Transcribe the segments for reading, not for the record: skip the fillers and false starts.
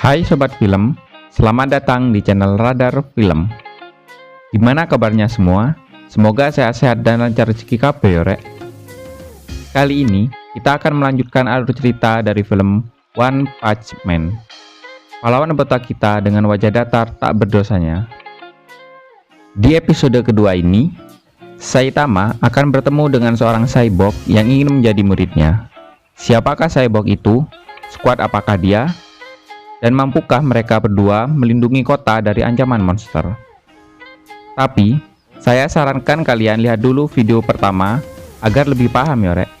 Hai Sobat Film, selamat datang di channel Radar Film. Gimana kabarnya semua? Semoga sehat-sehat dan lancar rezeki kabeh yo rek. Kali ini kita akan melanjutkan alur cerita dari film One Punch Man. Pahlawan anggota kita dengan wajah datar tak berdosanya. Di episode kedua ini, Saitama akan bertemu dengan seorang cyborg yang ingin menjadi muridnya. Siapakah cyborg itu? Skuad apakah dia? Dan mampukah mereka berdua melindungi kota dari ancaman monster? Tapi, saya sarankan kalian lihat dulu video pertama agar lebih paham ya rek.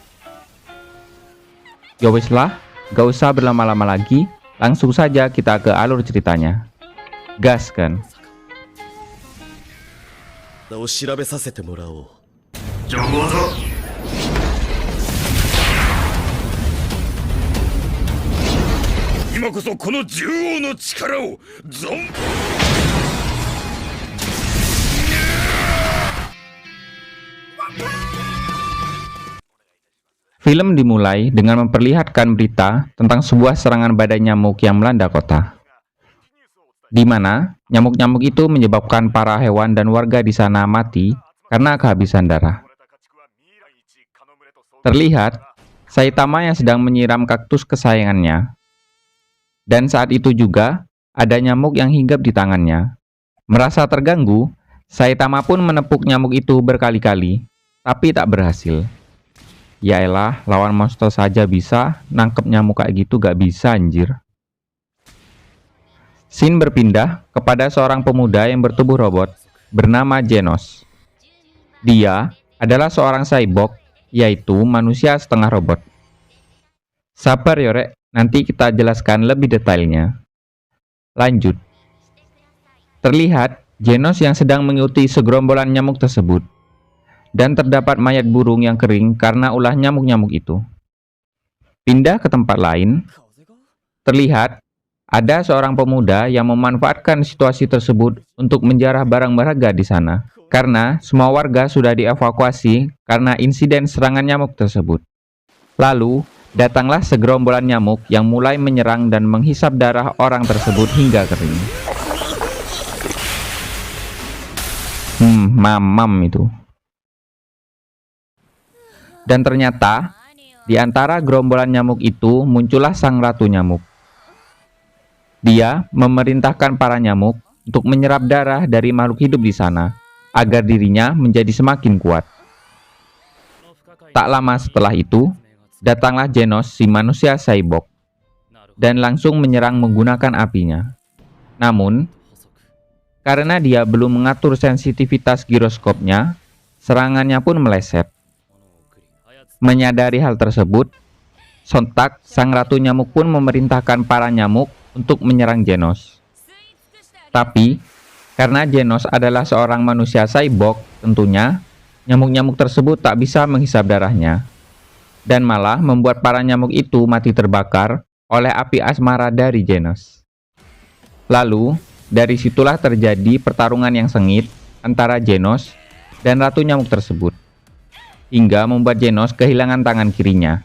Ya wis lah, gak usah berlama-lama lagi, langsung saja kita ke alur ceritanya. Gas kan? を調べさせてもらおう。情報だ。今こそこの獣王の力を存分。 Film dimulai dengan memperlihatkan berita tentang sebuah serangan badai nyamuk yang melanda kota, di mana nyamuk-nyamuk itu menyebabkan para hewan dan warga di sana mati karena kehabisan darah. Terlihat Saitama yang sedang menyiram kaktus kesayangannya, dan saat itu juga ada nyamuk yang hinggap di tangannya. Merasa terganggu, Saitama pun menepuk nyamuk itu berkali-kali, tapi tak berhasil. Yaelah, lawan monster saja bisa, nangkep nyamuk kayak gitu gak bisa anjir. Scene berpindah kepada seorang pemuda yang bertubuh robot bernama Genos. Dia adalah seorang cyborg, yaitu manusia setengah robot. Sabar ya rek, nanti kita jelaskan lebih detailnya. Lanjut. Terlihat Genos yang sedang mengikuti segerombolan nyamuk tersebut, dan terdapat mayat burung yang kering karena ulah nyamuk-nyamuk itu. Pindah ke tempat lain, terlihat ada seorang pemuda yang memanfaatkan situasi tersebut untuk menjarah barang berharga di sana, karena semua warga sudah dievakuasi karena insiden serangan nyamuk tersebut. Lalu, datanglah segerombolan nyamuk yang mulai menyerang dan menghisap darah orang tersebut hingga kering. Mamam itu. Dan ternyata, di antara gerombolan nyamuk itu muncullah sang ratu nyamuk. Dia memerintahkan para nyamuk untuk menyerap darah dari makhluk hidup di sana, agar dirinya menjadi semakin kuat. Tak lama setelah itu, datanglah Genos si manusia cyborg, dan langsung menyerang menggunakan apinya. Namun, karena dia belum mengatur sensitivitas giroskopnya, serangannya pun meleset. Menyadari hal tersebut, sontak sang ratu nyamuk pun memerintahkan para nyamuk untuk menyerang Genos. Tapi, karena Genos adalah seorang manusia cyborg, tentunya nyamuk-nyamuk tersebut tak bisa menghisap darahnya, dan malah membuat para nyamuk itu mati terbakar oleh api asmara dari Genos. Lalu, dari situlah terjadi pertarungan yang sengit antara Genos dan ratu nyamuk tersebut, hingga membuat Genos kehilangan tangan kirinya.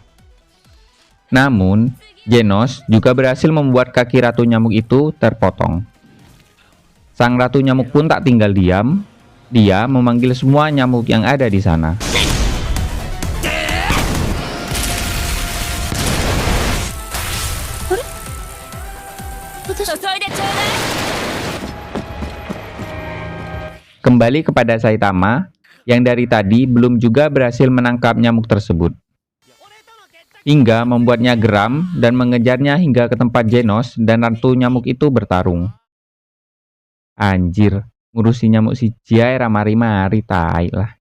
Namun, Genos juga berhasil membuat kaki ratu nyamuk itu terpotong. Sang ratu nyamuk pun tak tinggal diam, dia memanggil semua nyamuk yang ada di sana. Kembali kepada Saitama, yang dari tadi belum juga berhasil menangkap nyamuk tersebut, hingga membuatnya geram dan mengejarnya hingga ke tempat Genos dan ratu nyamuk itu bertarung. Anjir, ngurusi nyamuk si Jai ramari-mari tai lah.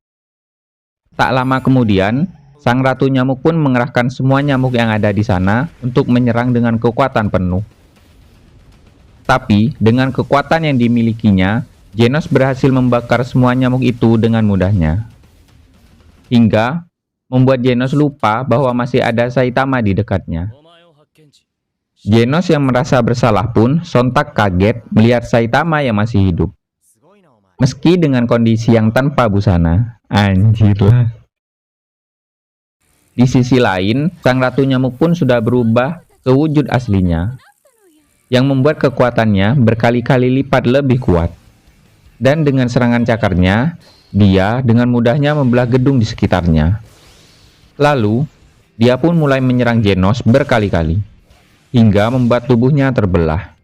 Tak lama kemudian, sang ratu nyamuk pun mengerahkan semua nyamuk yang ada di sana untuk menyerang dengan kekuatan penuh. Tapi, dengan kekuatan yang dimilikinya, Genos berhasil membakar semua nyamuk itu dengan mudahnya, hingga membuat Genos lupa bahwa masih ada Saitama di dekatnya. Genos yang merasa bersalah pun sontak kaget melihat Saitama yang masih hidup, meski dengan kondisi yang tanpa busana. Anjir lah. Di sisi lain, sang ratu nyamuk pun sudah berubah ke wujud aslinya. yang membuat kekuatannya berkali-kali lipat lebih kuat. Dan dengan serangan cakarnya, dia dengan mudahnya membelah gedung di sekitarnya. Lalu, dia pun mulai menyerang Genos berkali-kali, hingga membuat tubuhnya terbelah.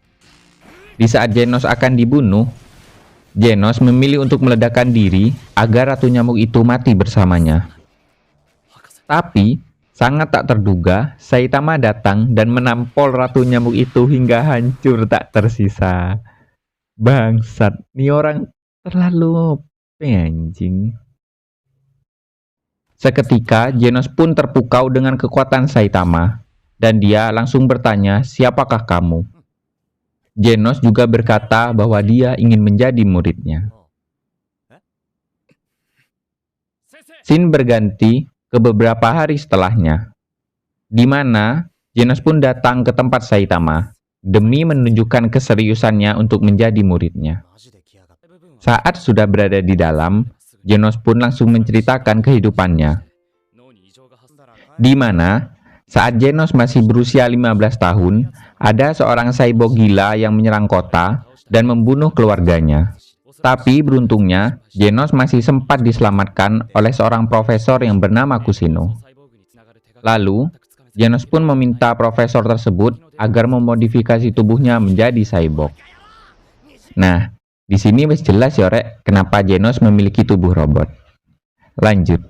Di saat Genos akan dibunuh, Genos memilih untuk meledakkan diri agar ratu nyamuk itu mati bersamanya. Tapi, sangat tak terduga, Saitama datang dan menampol ratu nyamuk itu hingga hancur tak tersisa. Bangsat, nih orang terlalu anjing. Seketika, Genos pun terpukau dengan kekuatan Saitama, dan dia langsung bertanya, "Siapakah kamu?" Genos juga berkata bahwa dia ingin menjadi muridnya. Scene berganti ke beberapa hari setelahnya, di mana Genos pun datang ke tempat Saitama demi menunjukkan keseriusannya untuk menjadi muridnya. Saat sudah berada di dalam, Genos pun langsung menceritakan kehidupannya, di mana saat Genos masih berusia 15 tahun, ada seorang cyborg gila yang menyerang kota dan membunuh keluarganya. Tapi beruntungnya, Genos masih sempat diselamatkan oleh seorang profesor yang bernama Kusino. Lalu, Genos pun meminta profesor tersebut agar memodifikasi tubuhnya menjadi cyborg. Nah, di sini wis jelas ya rek, kenapa Genos memiliki tubuh robot. Lanjut.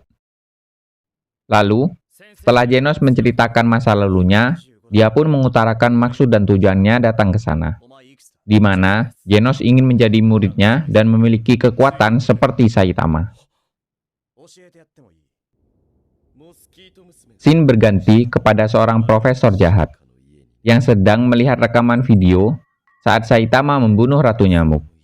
Lalu, setelah Genos menceritakan masa lalunya, dia pun mengutarakan maksud dan tujuannya datang ke sana, di mana Genos ingin menjadi muridnya dan memiliki kekuatan seperti Saitama. Scene berganti kepada seorang profesor jahat yang sedang melihat rekaman video saat Saitama membunuh Ratu Nyamuk.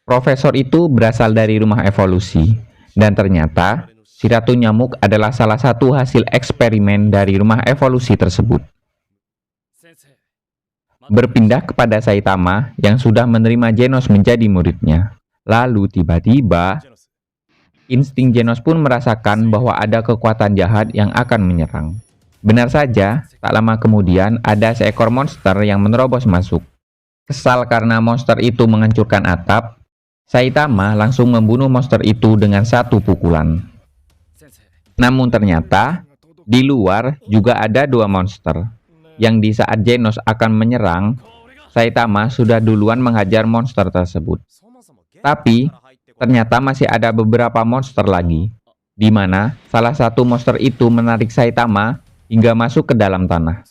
Profesor itu berasal dari rumah evolusi, dan ternyata si Ratu Nyamuk adalah salah satu hasil eksperimen dari rumah evolusi tersebut. Berpindah kepada Saitama yang sudah menerima Genos menjadi muridnya. Lalu tiba-tiba, insting Genos pun merasakan bahwa ada kekuatan jahat yang akan menyerang. Benar saja, tak lama kemudian ada seekor monster yang menerobos masuk. Kesal karena monster itu menghancurkan atap, Saitama langsung membunuh monster itu dengan satu pukulan. Namun ternyata, di luar juga ada dua monster, yang di saat Genos akan menyerang, Saitama sudah duluan menghajar monster tersebut. Tapi, ternyata masih ada beberapa monster lagi, di mana salah satu monster itu menarik Saitama hingga masuk ke dalam tanah.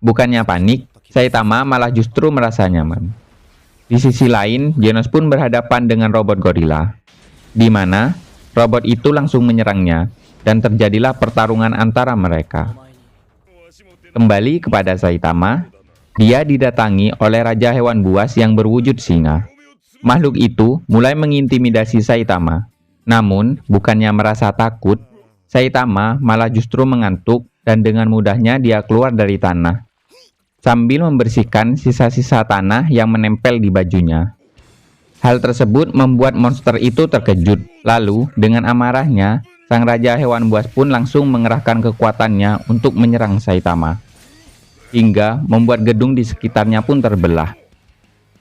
Bukannya panik, Saitama malah justru merasa nyaman. Di sisi lain, Genos pun berhadapan dengan robot gorila, di mana robot itu langsung menyerangnya, dan terjadilah pertarungan antara mereka. Kembali kepada Saitama, dia didatangi oleh Raja Hewan Buas yang berwujud singa. Makhluk itu mulai mengintimidasi Saitama. Namun, bukannya merasa takut, Saitama malah justru mengantuk dan dengan mudahnya dia keluar dari tanah, sambil membersihkan sisa-sisa tanah yang menempel di bajunya. Hal tersebut membuat monster itu terkejut. Lalu, dengan amarahnya, sang Raja Hewan Buas pun langsung mengerahkan kekuatannya untuk menyerang Saitama, hingga membuat gedung di sekitarnya pun terbelah.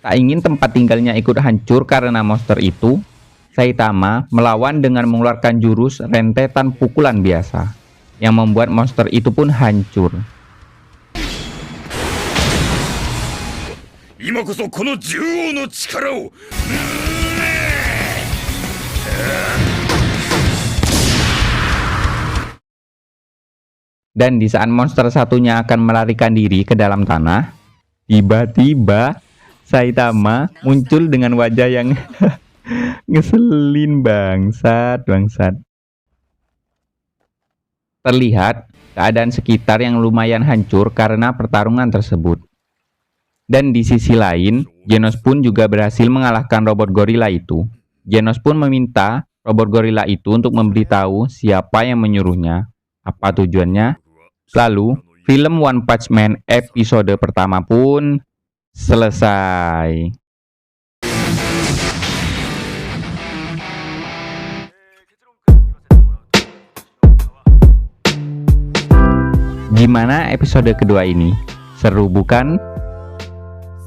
Tak ingin tempat tinggalnya ikut hancur karena monster itu, Saitama melawan dengan mengeluarkan jurus rentetan pukulan biasa, yang membuat monster itu pun hancur. 今こそこの獣王の力を Dan di saat monster satunya akan melarikan diri ke dalam tanah, tiba-tiba Saitama muncul dengan wajah yang ngeselin, bangsat. Terlihat keadaan sekitar yang lumayan hancur karena pertarungan tersebut. Dan di sisi lain, Genos pun juga berhasil mengalahkan robot gorila itu. Genos pun meminta robot gorila itu untuk memberitahu siapa yang menyuruhnya, apa tujuannya. Lalu, film One Punch Man episode pertama pun selesai. Gimana episode kedua ini? Seru bukan?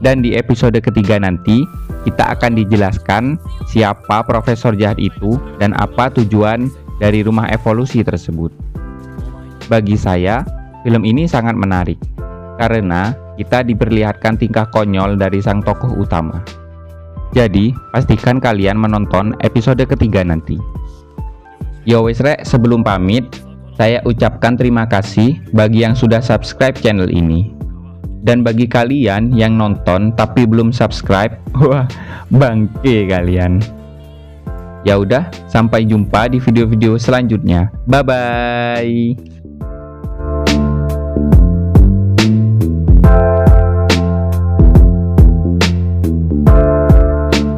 Dan di episode ketiga nanti, kita akan dijelaskan siapa Profesor Jahat itu dan apa tujuan dari rumah evolusi tersebut. Bagi saya, film ini sangat menarik, karena kita diperlihatkan tingkah konyol dari sang tokoh utama. Jadi, pastikan kalian menonton episode ketiga nanti. Yo wes rek, sebelum pamit, saya ucapkan terima kasih bagi yang sudah subscribe channel ini. Dan bagi kalian yang nonton tapi belum subscribe, wah, bangke kalian. Ya udah, sampai jumpa di video-video selanjutnya. Bye bye.